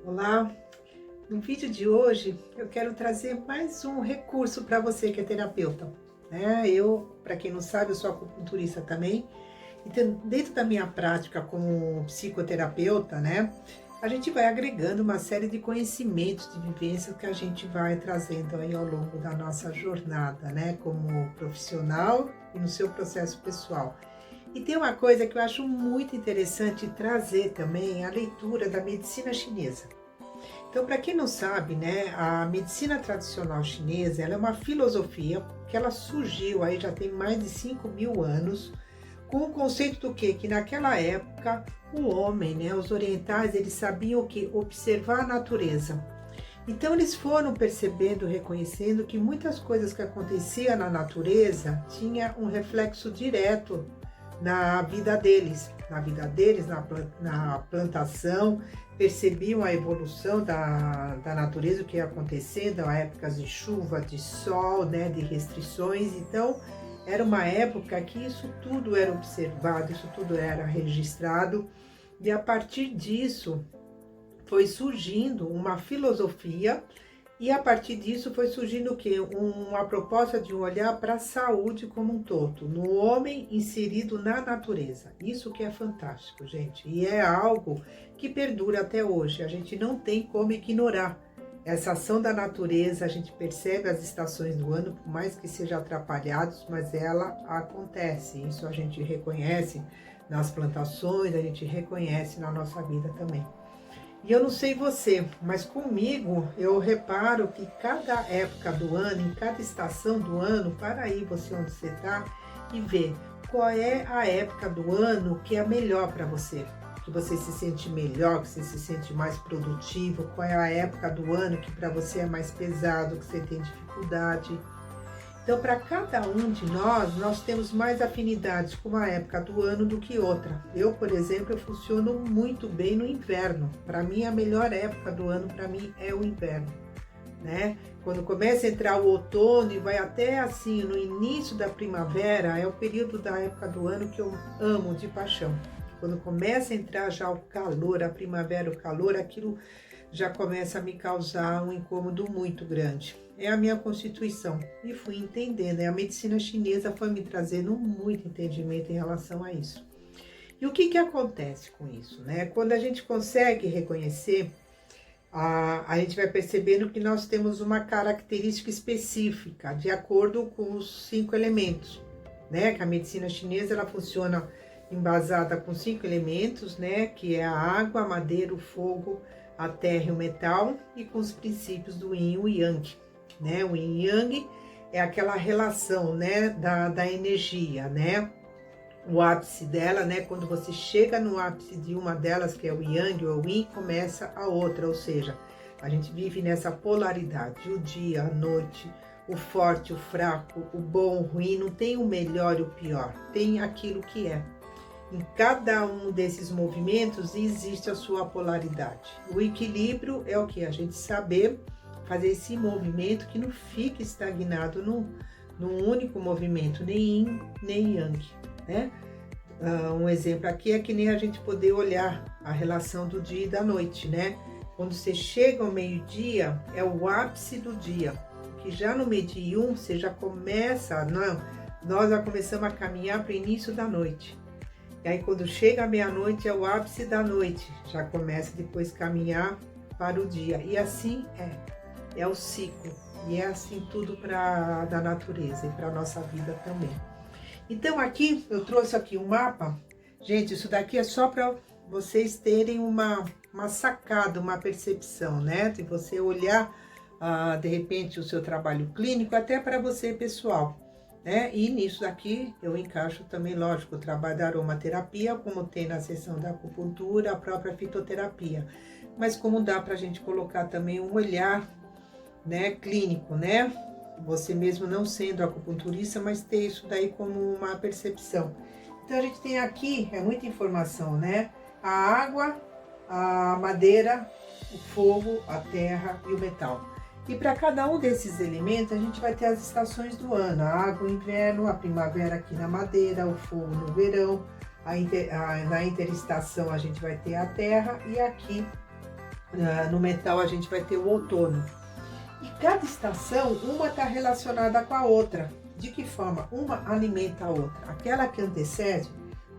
Olá, no vídeo de hoje eu quero trazer mais um recurso para você que é terapeuta, né? Para quem não sabe, eu sou acupunturista também, então dentro da minha prática como psicoterapeuta, né? A gente vai agregando uma série de conhecimentos, de vivências que a gente vai trazendo aí ao longo da nossa jornada, né? Como profissional e no seu processo pessoal. E tem uma coisa que eu acho muito interessante trazer também, a leitura da medicina chinesa. Então, para quem não sabe, né, a medicina tradicional chinesa, ela é uma filosofia que ela surgiu aí já tem mais de 5.000 anos, com o conceito do quê? Que naquela época o homem, né, os orientais, eles sabiam o que? Observar a natureza. Então eles foram percebendo, reconhecendo que muitas coisas que aconteciam na natureza tinha um reflexo direto na vida deles, na plantação, percebiam a evolução da natureza, o que ia acontecendo, épocas de chuva, de sol, né, de restrições. Então, era uma época que isso tudo era observado, isso tudo era registrado, e a partir disso foi surgindo uma filosofia. E a partir disso foi surgindo o quê? Uma proposta de um olhar para a saúde como um todo, no homem inserido na natureza. Isso que é fantástico, gente. E é algo que perdura até hoje. A gente não tem como ignorar essa ação da natureza. A gente percebe as estações do ano, por mais que sejam atrapalhados, mas ela acontece. Isso a gente reconhece nas plantações, a gente reconhece na nossa vida também. E eu não sei você, mas comigo eu reparo que cada época do ano, em cada estação do ano, para aí você onde você está e ver qual é a época do ano que é melhor para você, que você se sente melhor, que você se sente mais produtivo, qual é a época do ano que para você é mais pesado, que você tem dificuldade. Então, para cada um de nós temos mais afinidades com uma época do ano do que outra. Eu, por exemplo, eu funciono muito bem no inverno. Para mim, a melhor época do ano, para mim, é o inverno, né? Quando começa a entrar o outono e vai até assim, no início da primavera, é o período da época do ano que eu amo de paixão. Quando começa a entrar já o calor, a primavera, o calor, aquilo já começa a me causar um incômodo muito grande. É a minha constituição. E fui entendendo, a medicina chinesa foi me trazendo muito entendimento em relação a isso. E o que acontece com isso, né? Quando a gente consegue reconhecer, a gente vai percebendo que nós temos uma característica específica, de acordo com os 5 elementos, né? Que a medicina chinesa, ela funciona embasada com 5 elementos, né? Que é a água, a madeira, o fogo, a terra e o metal, e com os princípios do yin e o yang, né? O yin e yang é aquela relação, né, da energia, né? O ápice dela, né, quando você chega no ápice de uma delas, que é o yang ou o yin, começa a outra, ou seja, a gente vive nessa polaridade, o dia, a noite, o forte, o fraco, o bom, o ruim, não tem o melhor e o pior, tem aquilo que é. Em cada um desses movimentos existe a sua polaridade. O equilíbrio é o que? A gente saber fazer esse movimento que não fique estagnado num único movimento, nem yin, nem yang, né? Um exemplo aqui é que nem a gente poder olhar a relação do dia e da noite, né? Quando você chega ao meio-dia, é o ápice do dia, que já no medium você já começa, nós já começamos a caminhar para o início da noite. E aí quando chega a meia-noite é o ápice da noite, já começa depois a caminhar para o dia. E assim é o ciclo. E é assim tudo da natureza e para a nossa vida também. Então aqui, eu trouxe aqui um mapa. Gente, isso daqui é só para vocês terem uma sacada, uma percepção, né? De você olhar, de repente, o seu trabalho clínico, até para você pessoal. Né? E nisso daqui eu encaixo também, lógico, o trabalho da aromaterapia, como tem na seção da acupuntura, a própria fitoterapia. Mas como dá para a gente colocar também um olhar, né, clínico, né? Você mesmo não sendo acupunturista, mas ter isso daí como uma percepção. Então a gente tem aqui, é muita informação, né? A água, a madeira, o fogo, a terra e o metal. E para cada um desses elementos, a gente vai ter as estações do ano. A água, o inverno, a primavera aqui na madeira, o fogo no verão, na interestação a gente vai ter a terra e aqui No metal a gente vai ter o outono. E cada estação, uma está relacionada com a outra. De que forma? Uma alimenta a outra. Aquela que antecede,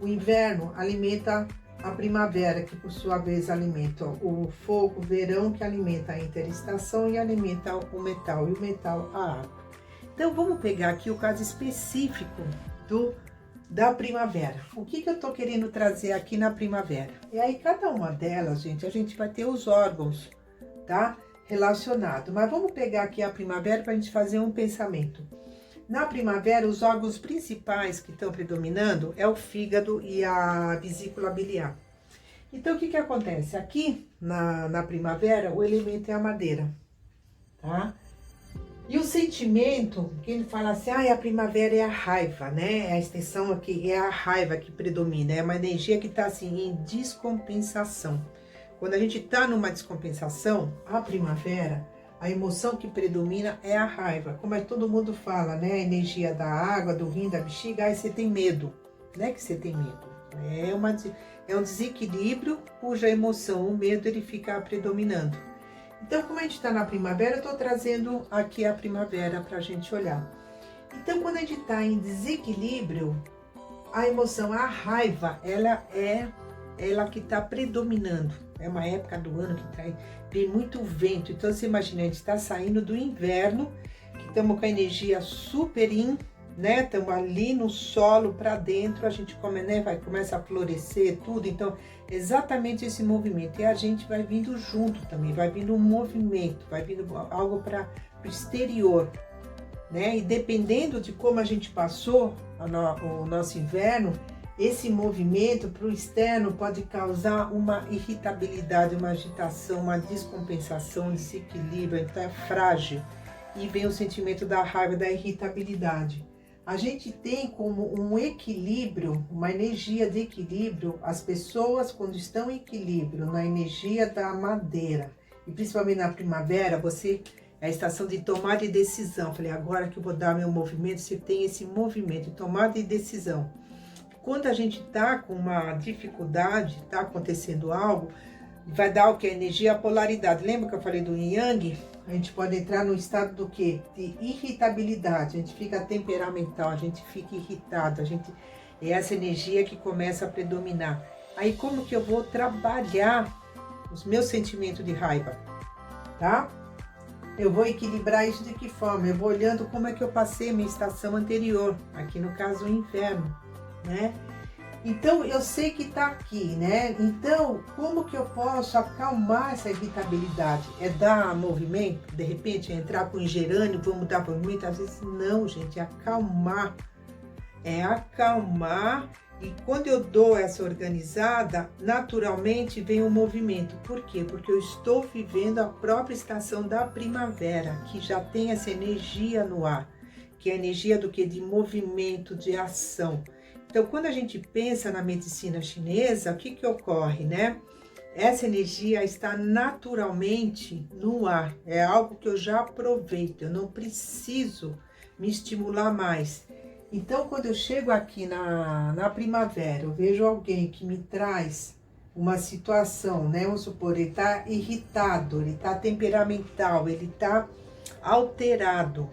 o inverno alimenta a primavera, que por sua vez alimenta o fogo, o verão, que alimenta a interestação e alimenta o metal, e o metal a água. Então vamos pegar aqui o caso específico da primavera. O que eu tô querendo trazer aqui na primavera? E aí cada uma delas, gente, a gente vai ter os órgãos, tá? Relacionado. Mas vamos pegar aqui a primavera para a gente fazer um pensamento. Na primavera, os órgãos principais que estão predominando é o fígado e a vesícula biliar. Então, o que acontece? Aqui, na primavera, o elemento é a madeira, tá? E o sentimento, que ele fala assim, a primavera é a raiva, né? A extensão aqui é a raiva que predomina, é uma energia que está assim, em descompensação. Quando a gente está numa descompensação, a primavera, a emoção que predomina é a raiva. Como todo mundo fala, né? A energia da água, do rim, da bexiga, aí você tem medo. Não é que você tem medo. É um desequilíbrio cuja emoção, o medo, ele fica predominando. Então, como a gente está na primavera, eu estou trazendo aqui a primavera para a gente olhar. Então, quando a gente está em desequilíbrio, a emoção, a raiva, ela é ela que está predominando. É uma época do ano que tem muito vento. Então, você imagina, a gente está saindo do inverno, que estamos com a energia super né? Estamos ali no solo para dentro, a gente começa a florescer tudo. Então, exatamente esse movimento. E a gente vai vindo junto também, vai vindo um movimento, vai vindo algo para o exterior, né? E dependendo de como a gente passou o nosso inverno, esse movimento para o externo pode causar uma irritabilidade, uma agitação, uma descompensação, um desequilíbrio, então é frágil. E vem o sentimento da raiva, da irritabilidade. A gente tem como um equilíbrio, uma energia de equilíbrio, as pessoas quando estão em equilíbrio, na energia da madeira, e principalmente na primavera, é a estação de tomada de decisão. Falei, agora que eu vou dar meu movimento, você tem esse movimento de tomada de decisão. Quando a gente está com uma dificuldade, está acontecendo algo, vai dar o que? Energia, a polaridade. Lembra que eu falei do Yin Yang? A gente pode entrar no estado do quê? De irritabilidade. A gente fica temperamental, a gente fica irritado, é essa energia que começa a predominar. Aí como que eu vou trabalhar os meus sentimentos de raiva, tá? Eu vou equilibrar isso de que forma? Eu vou olhando como é que eu passei minha estação anterior, aqui no caso o inverno, né? Então, eu sei que tá aqui, né? Então, como que eu posso acalmar essa irritabilidade? É dar movimento? De repente, entrar com gerânio, vamos dar movimento? Às vezes, não, gente, é acalmar. É acalmar. E quando eu dou essa organizada, naturalmente vem o movimento. Por quê? Porque eu estou vivendo a própria estação da primavera, que já tem essa energia no ar, que é a energia do quê? De movimento, de ação. Então, quando a gente pensa na medicina chinesa, o que ocorre, né? Essa energia está naturalmente no ar, é algo que eu já aproveito, eu não preciso me estimular mais. Então, quando eu chego aqui na primavera, eu vejo alguém que me traz uma situação, né? Vamos supor, ele está irritado, ele está temperamental, ele está alterado.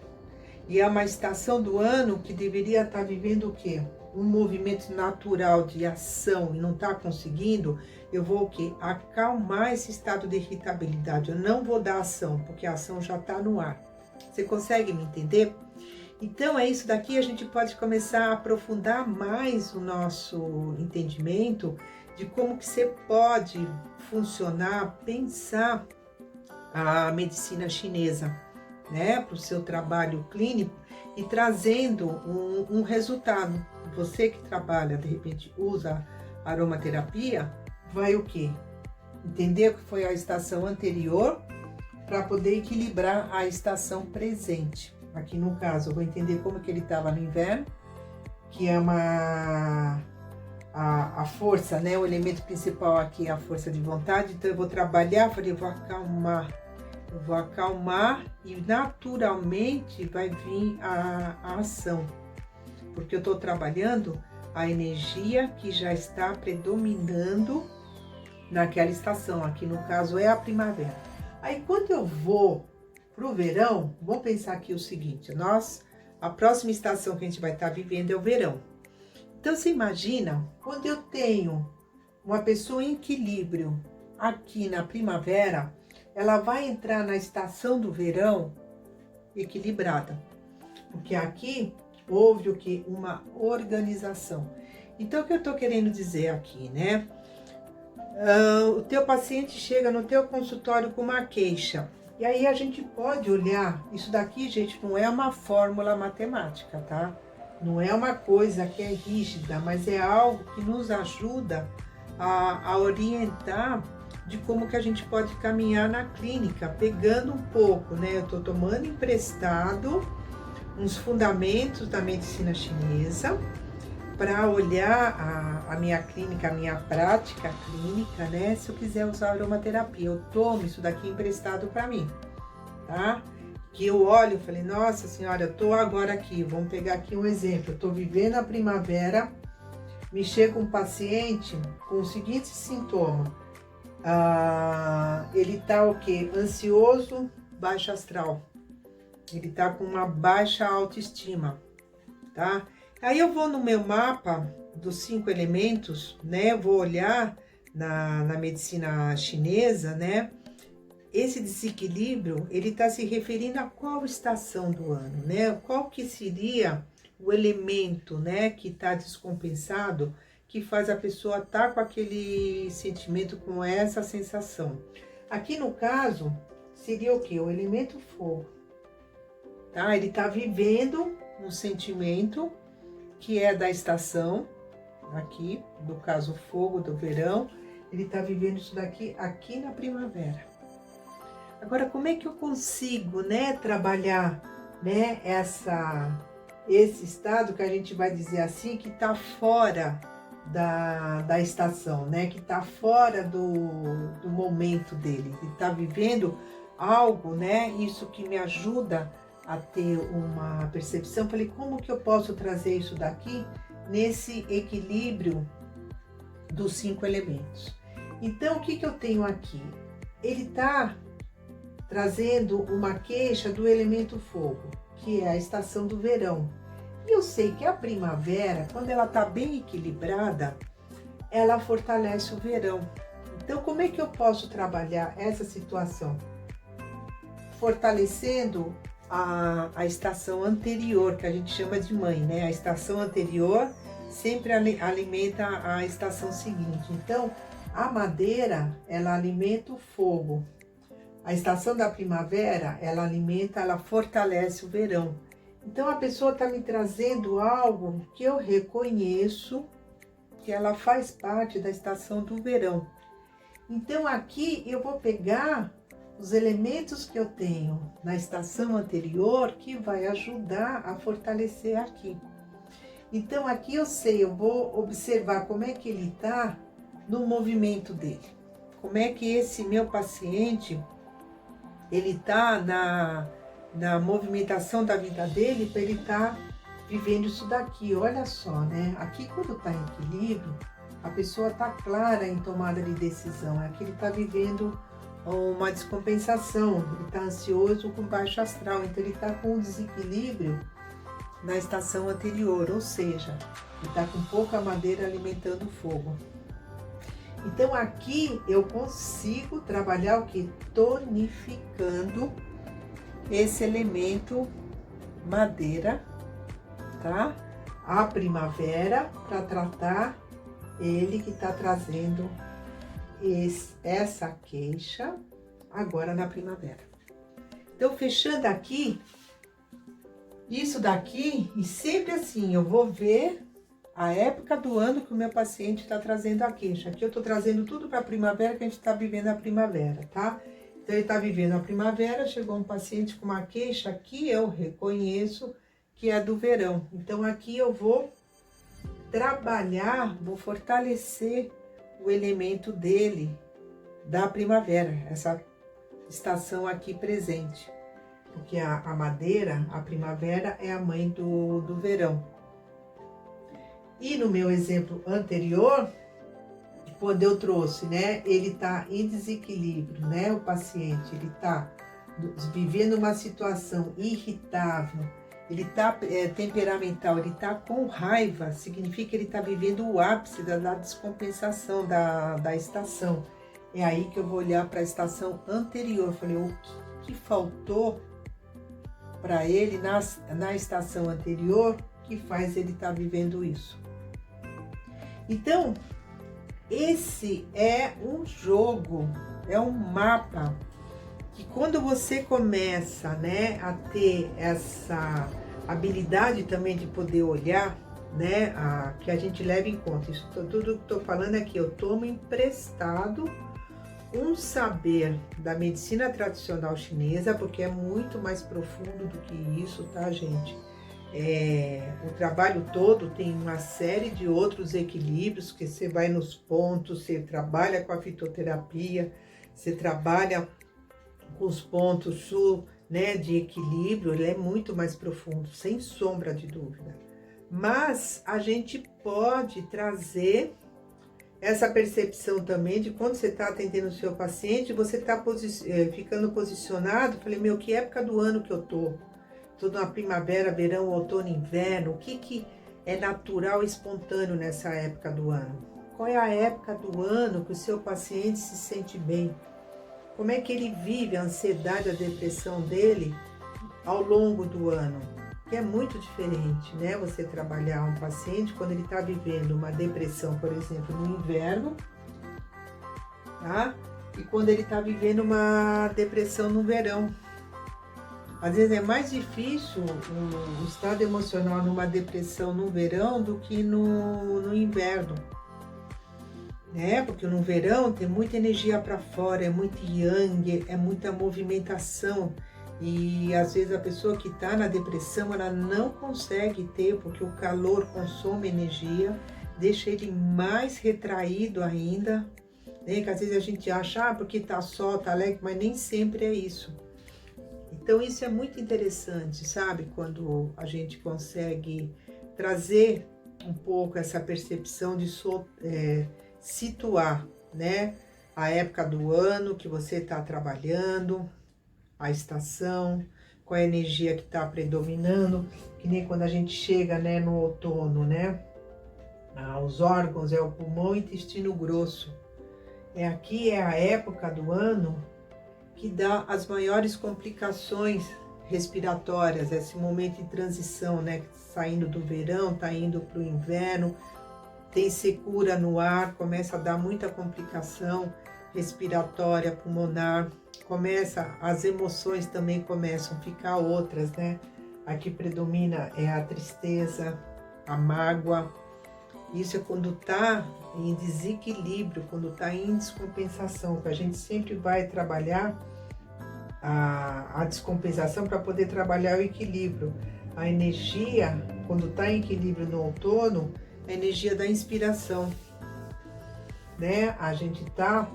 E é uma estação do ano que deveria estar vivendo o quê? Um movimento natural de ação e não está conseguindo, eu vou o quê? Acalmar esse estado de irritabilidade. Eu não vou dar ação, porque a ação já está no ar. Você consegue me entender? Então, é isso daqui, a gente pode começar a aprofundar mais o nosso entendimento de como que você pode funcionar, pensar a medicina chinesa, né, para o seu trabalho clínico e trazendo um resultado. Você que trabalha, de repente, usa aromaterapia, vai o quê? Entender o que foi a estação anterior para poder equilibrar a estação presente. Aqui no caso, eu vou entender como que ele estava no inverno, que é a força, né? O elemento principal aqui é a força de vontade. Então, eu vou trabalhar, eu vou acalmar. Eu vou acalmar e naturalmente vai vir a ação. Porque eu estou trabalhando a energia que já está predominando naquela estação, aqui no caso é a primavera. Aí quando eu vou para o verão, vamos pensar aqui o seguinte, a próxima estação que a gente vai estar vivendo é o verão. Então você imagina, quando eu tenho uma pessoa em equilíbrio aqui na primavera, ela vai entrar na estação do verão equilibrada, porque aqui houve o que? Uma organização. Então o que eu tô querendo dizer aqui, né? O teu paciente chega no teu consultório com uma queixa, e aí a gente pode olhar, isso daqui, gente, não é uma fórmula matemática, tá? Não é uma coisa que é rígida, mas é algo que nos ajuda a orientar de como que a gente pode caminhar na clínica, pegando um pouco, né? Eu tô tomando emprestado uns fundamentos da medicina chinesa para olhar a minha clínica, a minha prática clínica, né? Se eu quiser usar aromaterapia, eu tomo isso daqui emprestado para mim, tá? Que eu olho e falei, nossa senhora, eu tô agora aqui, vamos pegar aqui um exemplo, eu tô vivendo a primavera, me chega um paciente com o seguinte sintoma, ele tá o quê? Ansioso, baixo astral, ele tá com uma baixa autoestima, tá? Aí eu vou no meu mapa dos 5 elementos, né? Vou olhar na medicina chinesa, né? Esse desequilíbrio, ele está se referindo a qual estação do ano, né? Qual que seria o elemento, né? Que está descompensado, que faz a pessoa estar com aquele sentimento, com essa sensação. Aqui no caso, seria o quê? O elemento fogo, tá? Ele está vivendo um sentimento que é da estação, aqui, no caso fogo do verão, ele está vivendo isso daqui aqui na primavera. Agora, como é que eu consigo, né, trabalhar, né, esse estado que a gente vai dizer assim, que está fora da estação, né, que está fora do momento dele, que está vivendo algo, né, isso que me ajuda a ter uma percepção. Falei, como que eu posso trazer isso daqui nesse equilíbrio dos 5 elementos? Então, o que que eu tenho aqui? Ele está trazendo uma queixa do elemento fogo, que é a estação do verão. E eu sei que a primavera, quando ela está bem equilibrada, ela fortalece o verão. Então, como é que eu posso trabalhar essa situação? Fortalecendo a estação anterior, que a gente chama de mãe, né? A estação anterior sempre alimenta a estação seguinte. Então, a madeira, ela alimenta o fogo. A estação da primavera, ela alimenta, ela fortalece o verão. Então, a pessoa está me trazendo algo que eu reconheço que ela faz parte da estação do verão. Então, aqui eu vou pegar os elementos que eu tenho na estação anterior que vai ajudar a fortalecer aqui. Então, aqui eu sei, eu vou observar como é que ele está no movimento dele. Como é que esse meu paciente, ele está na movimentação da vida dele, para ele estar vivendo isso daqui. Olha só, né? Aqui quando está em equilíbrio, a pessoa está clara em tomada de decisão. Aqui ele está vivendo uma descompensação, ele está ansioso com baixo astral, então ele está com um desequilíbrio na estação anterior, ou seja, ele está com pouca madeira alimentando o fogo. Então aqui eu consigo trabalhar o que? Tonificando esse elemento madeira, tá? A primavera, para tratar ele que está trazendo essa queixa agora na primavera. Então, fechando aqui, isso daqui, e sempre assim, eu vou ver a época do ano que o meu paciente está trazendo a queixa. Aqui eu estou trazendo tudo para a primavera, que a gente está vivendo a primavera, tá? Então, ele está vivendo a primavera, chegou um paciente com uma queixa que eu reconheço que é do verão. Então, aqui eu vou trabalhar, vou fortalecer o elemento dele da primavera, essa estação aqui presente, porque a madeira, a primavera, é a mãe do verão. E no meu exemplo anterior, quando eu trouxe, né, ele está em desequilíbrio, né, o paciente, ele está vivendo uma situação irritável, ele está temperamental, ele está com raiva, significa que ele está vivendo o ápice da descompensação da estação. É aí que eu vou olhar para a estação anterior. Eu falei, o que faltou para ele na estação anterior que faz ele estar vivendo isso? Então, esse é um jogo, é um mapa que quando você começa, né, a ter essa habilidade também de poder olhar, né, que a gente leva em conta, isso tudo que estou falando aqui, eu tomo emprestado um saber da medicina tradicional chinesa, porque é muito mais profundo do que isso, tá, gente? O trabalho todo tem uma série de outros equilíbrios, que você vai nos pontos, você trabalha com a fitoterapia, você trabalha com os pontos né, de equilíbrio, ele é muito mais profundo, sem sombra de dúvida. Mas a gente pode trazer essa percepção também de quando você está atendendo o seu paciente, você está ficando posicionado, falei, meu, que época do ano que eu tô? Tô na primavera, verão, outono, inverno, o que é natural e espontâneo nessa época do ano? Qual é a época do ano que o seu paciente se sente bem? Como é que ele vive a ansiedade, a depressão dele ao longo do ano? Que é muito diferente, né? Você trabalhar um paciente quando ele está vivendo uma depressão, por exemplo, no inverno, tá? E quando ele está vivendo uma depressão no verão. Às vezes é mais difícil o estado emocional numa depressão no verão do que no inverno. Porque no verão tem muita energia para fora, é muito yang, é muita movimentação. E às vezes a pessoa que está na depressão, ela não consegue ter, porque o calor consome energia, deixa ele mais retraído ainda. Que às vezes a gente acha, porque tá sol, tá alegre, mas nem sempre é isso. Então isso é muito interessante, sabe? Quando a gente consegue trazer um pouco essa percepção de situar, né, a época do ano que você está trabalhando, a estação, com a energia que está predominando, que nem quando a gente chega, né, no outono, né, os órgãos é o pulmão e intestino grosso. Aqui é a época do ano que dá as maiores complicações respiratórias, esse momento de transição, né, saindo do verão, tá indo para o inverno, tem secura no ar, começa a dar muita complicação respiratória, pulmonar, as emoções também começam a ficar outras, né? A que predomina é a tristeza, a mágoa. Isso é quando tá em desequilíbrio, quando tá em descompensação, que a gente sempre vai trabalhar a descompensação para poder trabalhar o equilíbrio. A energia, quando tá em equilíbrio no outono, a energia da inspiração, né? A gente tá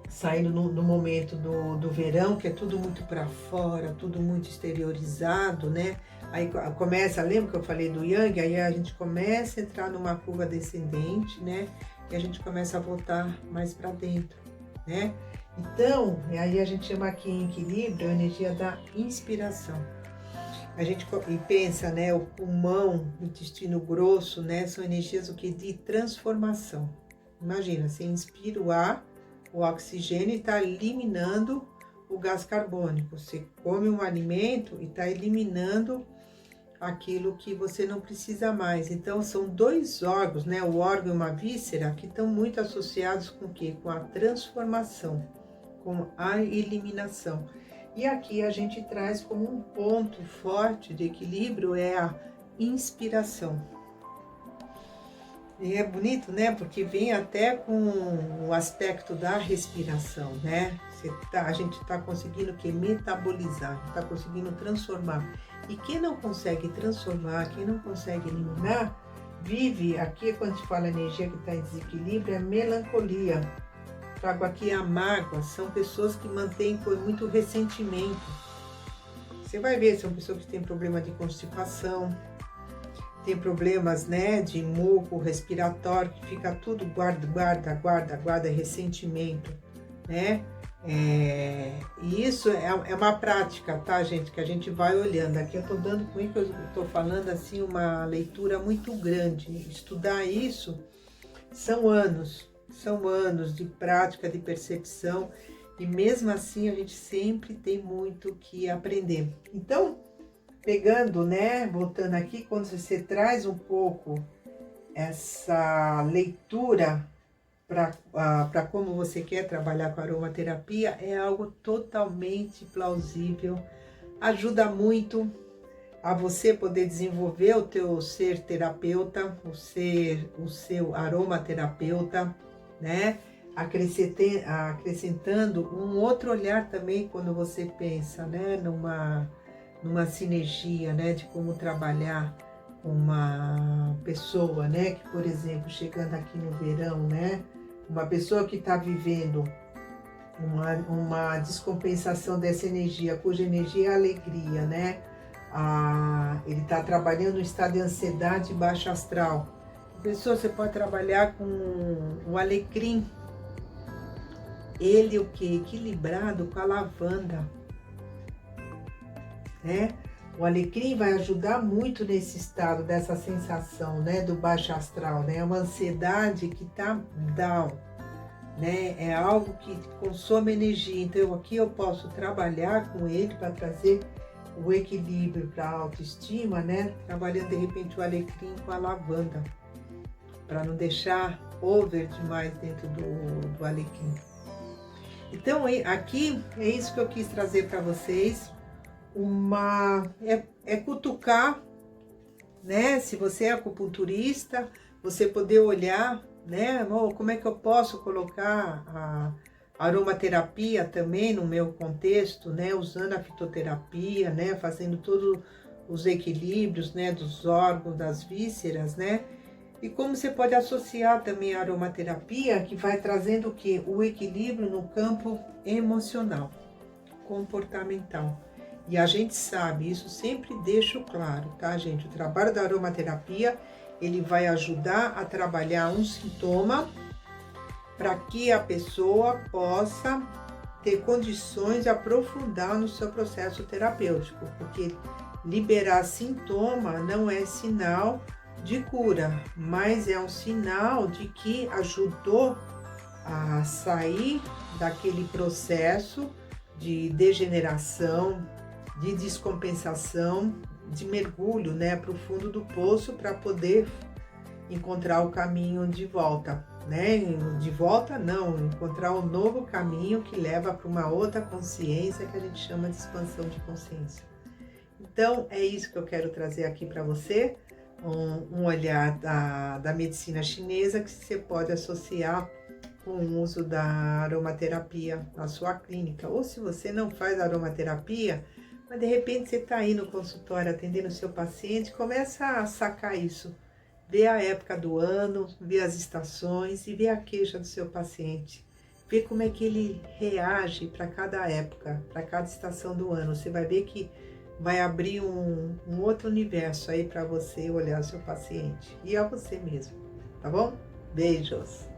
saindo no momento do verão, que é tudo muito para fora, tudo muito exteriorizado, né? Aí começa, lembra que eu falei do Yang? Aí a gente começa a entrar numa curva descendente, né? E a gente começa a voltar mais para dentro, né? Então, aí a gente chama aqui em equilíbrio a energia da inspiração. A gente pensa, né, o pulmão, o intestino grosso, né, são energias de transformação. Imagina, você inspira o ar, o oxigênio e está eliminando o gás carbônico. Você come um alimento e está eliminando aquilo que você não precisa mais. Então, são dois órgãos, né, o órgão e uma víscera, que estão muito associados com o quê? Com a transformação, com a eliminação. E aqui a gente traz como um ponto forte de equilíbrio é a inspiração. E é bonito, né? Porque vem até com o aspecto da respiração, né? A gente está conseguindo metabolizar, está conseguindo transformar. E quem não consegue transformar, quem não consegue eliminar, vive aqui, quando se fala energia que está em desequilíbrio, é melancolia. Trago aqui a mágoa, são pessoas que mantêm com muito ressentimento. Você vai ver, são pessoas que têm problema de constipação, tem problemas, né, de muco respiratório, que fica tudo guarda, ressentimento, né? E isso é uma prática, tá, gente? Que a gente vai olhando. Aqui eu tô dando, com isso que eu tô falando, assim, uma leitura muito grande. Estudar isso são anos de prática, de percepção, e mesmo assim a gente sempre tem muito que aprender. Então, pegando, né, voltando aqui, quando você traz um pouco essa leitura para como você quer trabalhar com aromaterapia, é algo totalmente plausível, ajuda muito a você poder desenvolver o teu ser terapeuta, o seu aromaterapeuta, né? Acrescentando um outro olhar também quando você pensa, né, numa sinergia, né, de como trabalhar com uma pessoa, né, que, por exemplo, chegando aqui no verão, né, uma pessoa que está vivendo uma descompensação dessa energia, cuja energia é a alegria, né, ele está trabalhando no estado de ansiedade e baixo astral. A pessoa, você pode trabalhar com um alecrim, ele o que? Equilibrado com a lavanda, né? O alecrim vai ajudar muito nesse estado, dessa sensação, né, do baixo astral, né? É uma ansiedade que tá down, né? É algo que consome energia. Então aqui eu posso trabalhar com ele para trazer o equilíbrio para a autoestima, né? Trabalhando de repente o alecrim com a lavanda, para não deixar over demais dentro do alecrim. Então aqui é isso que eu quis trazer para vocês. Cutucar, né? Se você é acupunturista, você poder olhar, né? Como é que eu posso colocar a aromaterapia também no meu contexto, né? Usando a fitoterapia, né? Fazendo todos os equilíbrios, né? Dos órgãos, das vísceras, né? E como você pode associar também a aromaterapia, que vai trazendo o quê? O equilíbrio no campo emocional, comportamental. E a gente sabe, isso sempre deixo claro, tá, gente? O trabalho da aromaterapia, ele vai ajudar a trabalhar um sintoma para que a pessoa possa ter condições de aprofundar no seu processo terapêutico, porque liberar sintoma não é sinal de cura, mas é um sinal de que ajudou a sair daquele processo de degeneração, de descompensação, de mergulho, né, para o fundo do poço, para poder encontrar o caminho de volta, né? De volta não, encontrar um novo caminho que leva para uma outra consciência, que a gente chama de expansão de consciência. Então é isso que eu quero trazer aqui para você, um olhar da medicina chinesa que você pode associar com o uso da aromaterapia na sua clínica. Ou se você não faz aromaterapia, mas de repente você está aí no consultório atendendo o seu paciente, começa a sacar isso. Vê a época do ano, vê as estações e vê a queixa do seu paciente. Vê como é que ele reage para cada época, para cada estação do ano. Você vai ver que vai abrir um outro universo aí para você olhar o seu paciente e a você mesmo, tá bom? Beijos!